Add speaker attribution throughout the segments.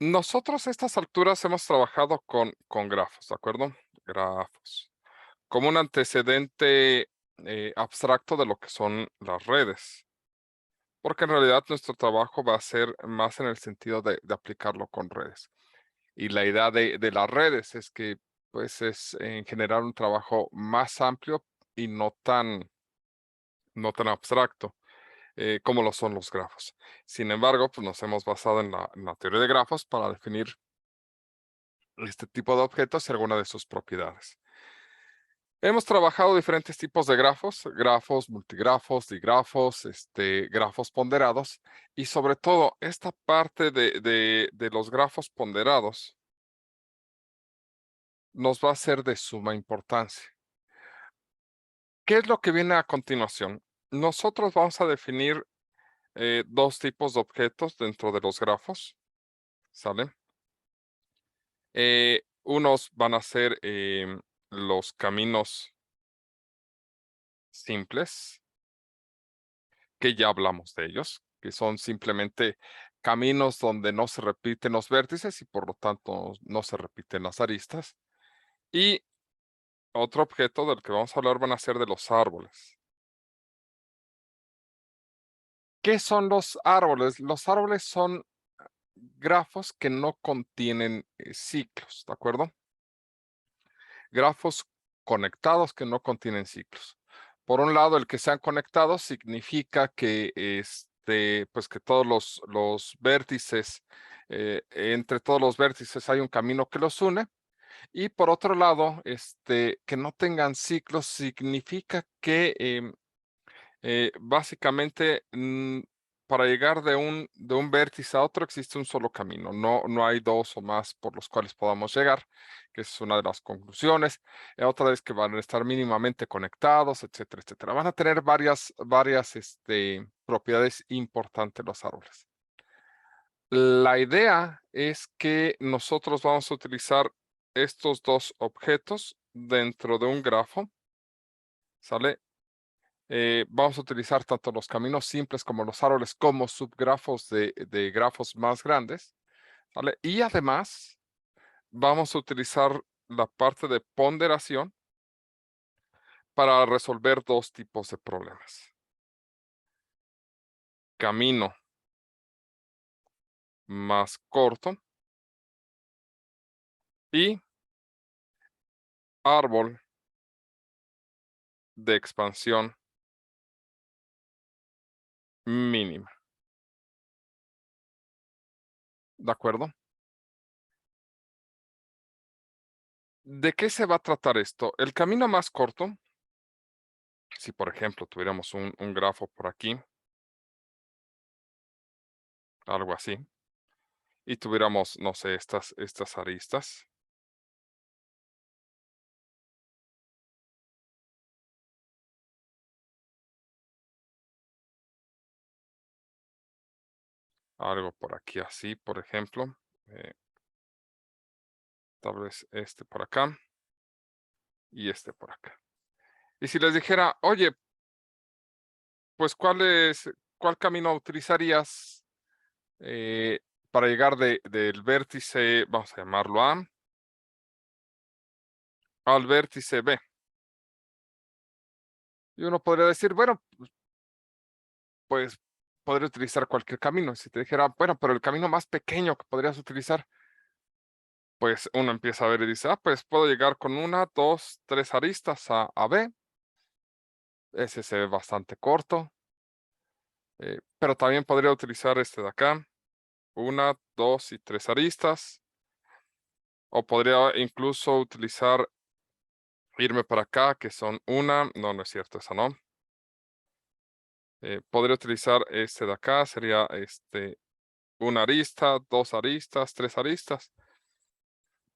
Speaker 1: Nosotros a estas alturas hemos trabajado con grafos, ¿de acuerdo? Grafos. Como un antecedente abstracto de lo que son las redes, porque en realidad nuestro trabajo va a ser más en el sentido de aplicarlo con redes. Y la idea de las redes es que pues es en general un trabajo más amplio y no tan abstracto como lo son los grafos. Sin embargo, pues nos hemos basado en la teoría de grafos para definir este tipo de objetos y alguna de sus propiedades. Hemos trabajado diferentes tipos de grafos, grafos, multigrafos, digrafos, grafos ponderados y sobre todo esta parte de los grafos ponderados nos va a ser de suma importancia. ¿Qué es lo que viene a continuación? Nosotros vamos a definir dos tipos de objetos dentro de los grafos, ¿sale? Unos van a ser los caminos simples, que ya hablamos de ellos, que son simplemente caminos donde no se repiten los vértices y por lo tanto no se repiten las aristas. Y otro objeto del que vamos a hablar van a ser de los árboles. ¿Qué son los árboles? Los árboles son grafos que no contienen ciclos, ¿de acuerdo? Grafos conectados que no contienen ciclos. Por un lado, el que sean conectados significa que, pues que todos los vértices, entre todos los vértices hay un camino que los une. Y por otro lado, que no tengan ciclos significa que básicamente, para llegar de un vértice a otro existe un solo camino, no hay dos o más por los cuales podamos llegar, que es una de las conclusiones. Otra es que van a estar mínimamente conectados, etcétera, etcétera. Van a tener varias propiedades importantes los árboles. La idea es que nosotros vamos a utilizar estos dos objetos dentro de un grafo, ¿sale? Vamos a utilizar tanto los caminos simples como los árboles como subgrafos de grafos más grandes, ¿vale? Y además vamos a utilizar la parte de ponderación para resolver dos tipos de problemas. Camino más corto y árbol de expansión mínima. ¿De acuerdo? ¿De qué se va a tratar esto? El camino más corto, si por ejemplo tuviéramos un grafo por aquí, algo así, y tuviéramos, no sé, estas aristas, algo por aquí así, por ejemplo, eh, tal vez este por acá y este por acá. Y si les dijera, oye, pues ¿cuál camino utilizarías eh, para llegar del vértice, vamos a llamarlo A, al vértice B? Y uno podría decir, bueno, pues podría utilizar cualquier camino. Si te dijera, bueno, pero el camino más pequeño que podrías utilizar, pues uno empieza a ver y dice, pues puedo llegar con una, dos, tres aristas a B. Ese se ve bastante corto, pero también podría utilizar este de acá, una, dos y tres aristas, o podría incluso utilizar, irme para acá, que son una, no es cierto, esa no. Podría utilizar este de acá, sería una arista, dos aristas, tres aristas.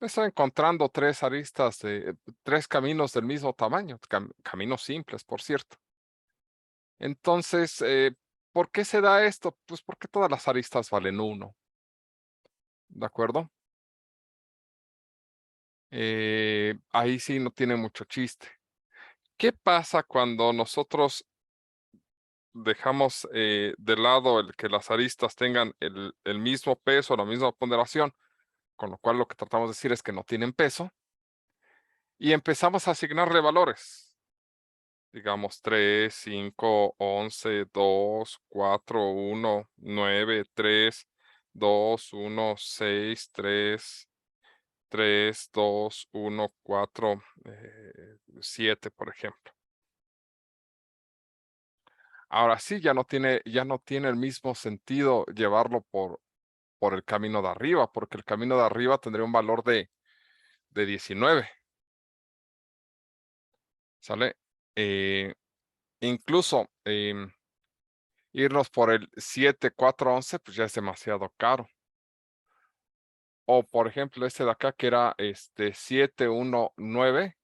Speaker 1: Estoy encontrando tres aristas tres caminos del mismo tamaño, caminos simples, por cierto. Entonces, ¿por qué se da esto? Pues porque todas las aristas valen uno, ¿de acuerdo? Ahí sí no tiene mucho chiste. ¿Qué pasa cuando nosotros dejamos de lado el que las aristas tengan el mismo peso, la misma ponderación, con lo cual lo que tratamos de decir es que no tienen peso, y empezamos a asignarle valores. Digamos 3, 5, 11, 2, 4, 1, 9, 3, 2, 1, 6, 3, 3, 2, 1, 4, 7, por ejemplo. Ahora sí, ya no tiene el mismo sentido llevarlo por el camino de arriba, porque el camino de arriba tendría un valor de 19, ¿sale? Incluso irnos por el 7, 4, 11, pues ya es demasiado caro. O por ejemplo, este de acá que era 7, 1, 9,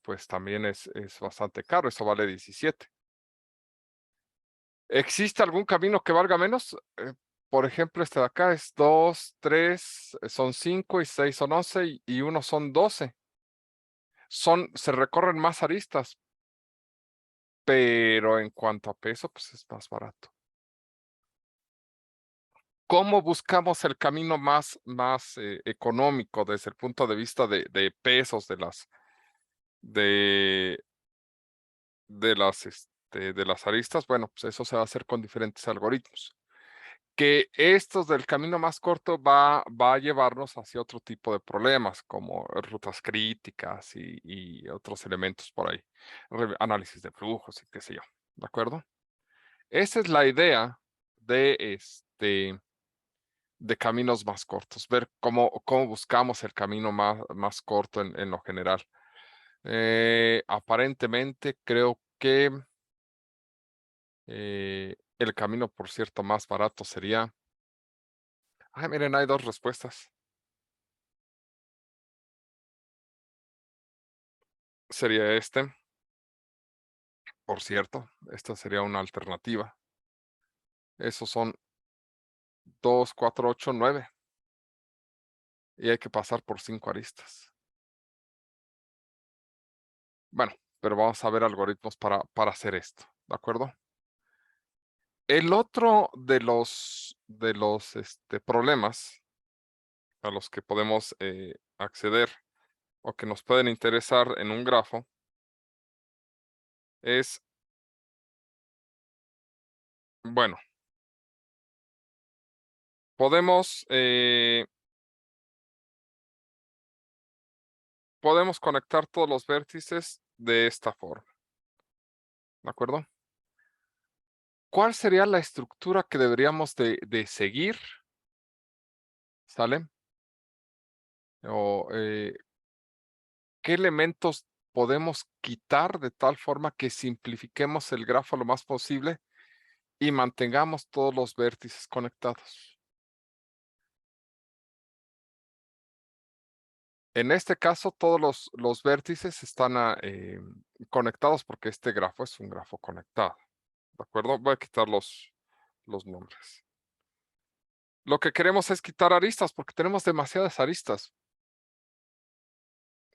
Speaker 1: pues también es bastante caro, eso vale 17. ¿Existe algún camino que valga menos? Por ejemplo, este de acá es 2, 3, son 5 y 6 son 11 y 1 son 12. Se recorren más aristas, pero en cuanto a peso, pues es más barato. ¿Cómo buscamos el camino más económico desde el punto de vista de pesos de, de las aristas? Bueno, pues eso se va a hacer con diferentes algoritmos. Que estos del camino más corto va a llevarnos hacia otro tipo de problemas, como rutas críticas y otros elementos por ahí, análisis de flujos y qué sé yo, ¿de acuerdo? Esa es la idea de de caminos más cortos, ver cómo buscamos el camino más corto en lo general. Aparentemente creo que el camino, por cierto, más barato sería... Ay, miren, hay dos respuestas. Sería este, por cierto, esta sería una alternativa. Esos son 2, 4, 8, 9. Y hay que pasar por 5 aristas. Bueno, pero vamos a ver algoritmos para hacer esto, ¿de acuerdo? El otro de los problemas a los que podemos acceder o que nos pueden interesar en un grafo es, bueno, podemos, podemos conectar todos los vértices de esta forma, ¿de acuerdo? ¿Cuál sería la estructura que deberíamos de seguir? ¿Sale? O ¿qué elementos podemos quitar de tal forma que simplifiquemos el grafo lo más posible y mantengamos todos los vértices conectados? En este caso, todos los vértices están conectados porque este grafo es un grafo conectado. ¿De acuerdo? Voy a quitar los nombres. Lo que queremos es quitar aristas porque tenemos demasiadas aristas.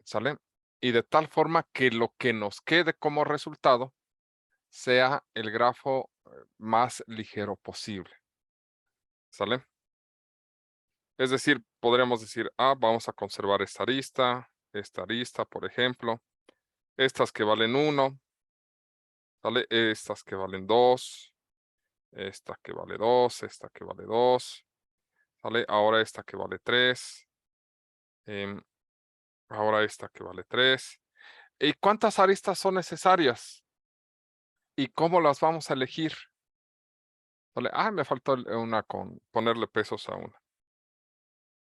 Speaker 1: ¿Sale? Y de tal forma que lo que nos quede como resultado sea el grafo más ligero posible. ¿Sale? Es decir, podríamos decir, vamos a conservar esta arista, por ejemplo, estas que valen 1, ¿sale? Estas que valen 2, esta que vale 2, esta que vale 2, ¿sale? Ahora esta que vale 3, ahora esta que vale 3. ¿Y cuántas aristas son necesarias? ¿Y cómo las vamos a elegir? ¿Vale? Me faltó una con ponerle pesos a una.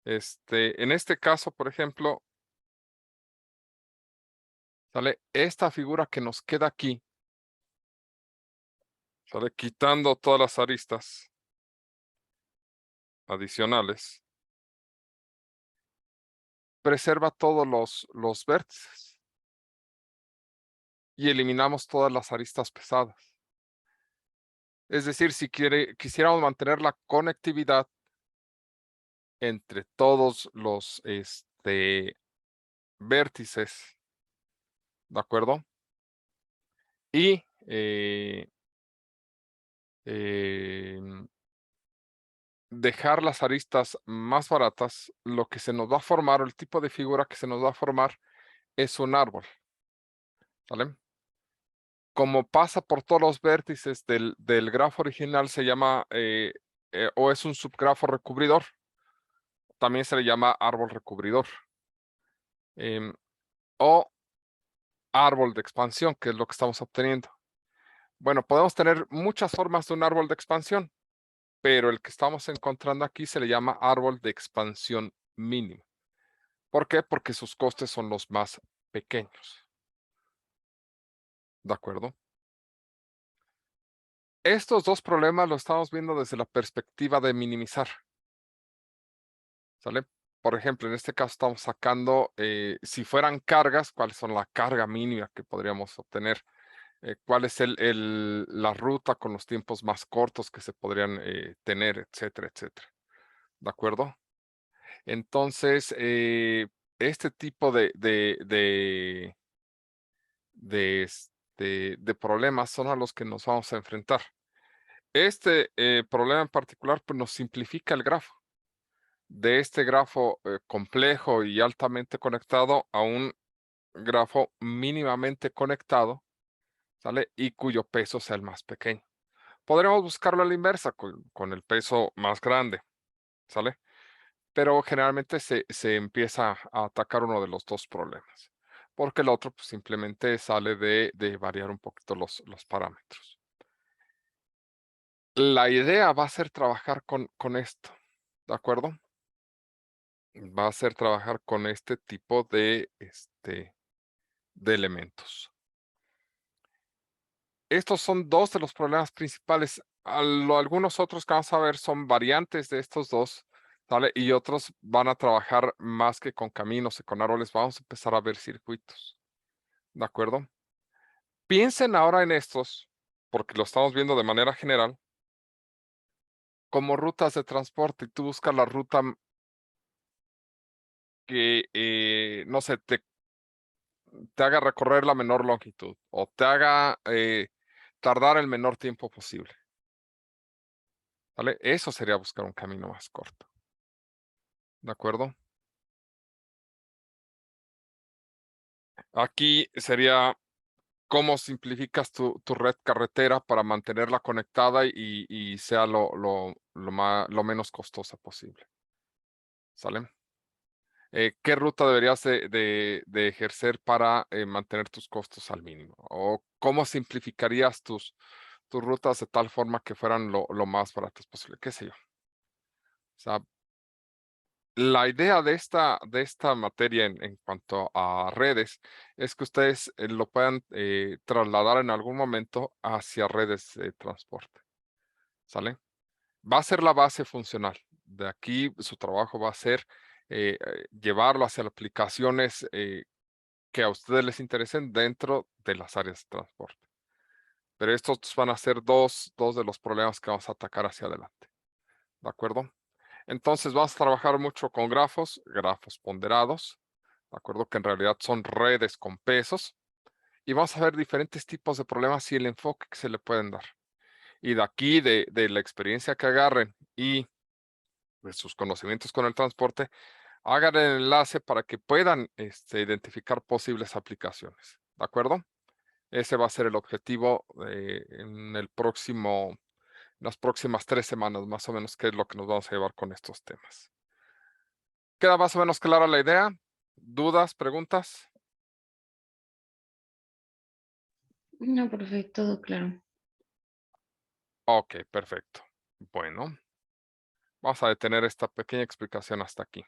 Speaker 1: En este caso, por ejemplo, ¿sale? Esta figura que nos queda aquí, ¿sale? Quitando todas las aristas adicionales, preserva todos los vértices y eliminamos todas las aristas pesadas. Es decir, si quisiéramos mantener la conectividad entre todos los vértices, ¿de acuerdo? Y eh, em, dejar las aristas más baratas, lo que se nos va a formar, o el tipo de figura que se nos va a formar, es un árbol, ¿sale? Como pasa por todos los vértices del grafo original, se llama, o es un subgrafo recubridor, también se le llama árbol recubridor, em, o árbol de expansión, que es lo que estamos obteniendo. Bueno, podemos tener muchas formas de un árbol de expansión, pero el que estamos encontrando aquí se le llama árbol de expansión mínimo. ¿Por qué? Porque sus costes son los más pequeños. ¿De acuerdo? Estos dos problemas los estamos viendo desde la perspectiva de minimizar. ¿Sale? Por ejemplo, en este caso estamos sacando, si fueran cargas, cuáles son la carga mínima que podríamos obtener, cuál es la ruta con los tiempos más cortos que se podrían tener, etcétera, etcétera. ¿De acuerdo? Entonces, este tipo de problemas son a los que nos vamos a enfrentar. Este problema en particular pues, nos simplifica el grafo. De este grafo complejo y altamente conectado a un grafo mínimamente conectado, ¿sale? Y cuyo peso sea el más pequeño. Podríamos buscarlo a la inversa con el peso más grande, ¿sale? Pero generalmente se empieza a atacar uno de los dos problemas, porque el otro pues, simplemente sale de variar un poquito los parámetros. La idea va a ser trabajar con esto, ¿de acuerdo? Va a ser trabajar con este tipo de elementos. Estos son dos de los problemas principales. Algunos otros que vamos a ver son variantes de estos dos, ¿sale? Y otros van a trabajar más que con caminos y con árboles. Vamos a empezar a ver circuitos, ¿de acuerdo? Piensen ahora en estos, porque lo estamos viendo de manera general, como rutas de transporte. Y tú buscas la ruta que, no sé, te haga recorrer la menor longitud o te haga tardar el menor tiempo posible. ¿Vale? Eso sería buscar un camino más corto. ¿De acuerdo? Aquí sería cómo simplificas tu red carretera para mantenerla conectada y sea lo menos costosa posible. ¿Sale? ¿Qué ruta deberías de ejercer para mantener tus costos al mínimo? ¿O cómo simplificarías tus rutas de tal forma que fueran lo más baratas posible? ¿Qué sé yo? O sea, la idea de esta materia en cuanto a redes es que ustedes lo puedan trasladar en algún momento hacia redes de transporte. ¿Sale? Va a ser la base funcional. De aquí su trabajo va a ser llevarlo hacia las aplicaciones que a ustedes les interesen dentro de las áreas de transporte. Pero estos van a ser dos de los problemas que vamos a atacar hacia adelante. ¿De acuerdo? Entonces vamos a trabajar mucho con grafos ponderados, ¿de acuerdo? Que en realidad son redes con pesos. Y vamos a ver diferentes tipos de problemas y el enfoque que se le pueden dar. Y de aquí, de la experiencia que agarren y de sus conocimientos con el transporte, hagan el enlace para que puedan identificar posibles aplicaciones. ¿De acuerdo? Ese va a ser el objetivo en las próximas 3 semanas, más o menos, que es lo que nos vamos a llevar con estos temas. ¿Queda más o menos clara la idea? ¿Dudas, preguntas?
Speaker 2: No, perfecto, todo claro.
Speaker 1: Ok, perfecto. Bueno, vamos a detener esta pequeña explicación hasta aquí.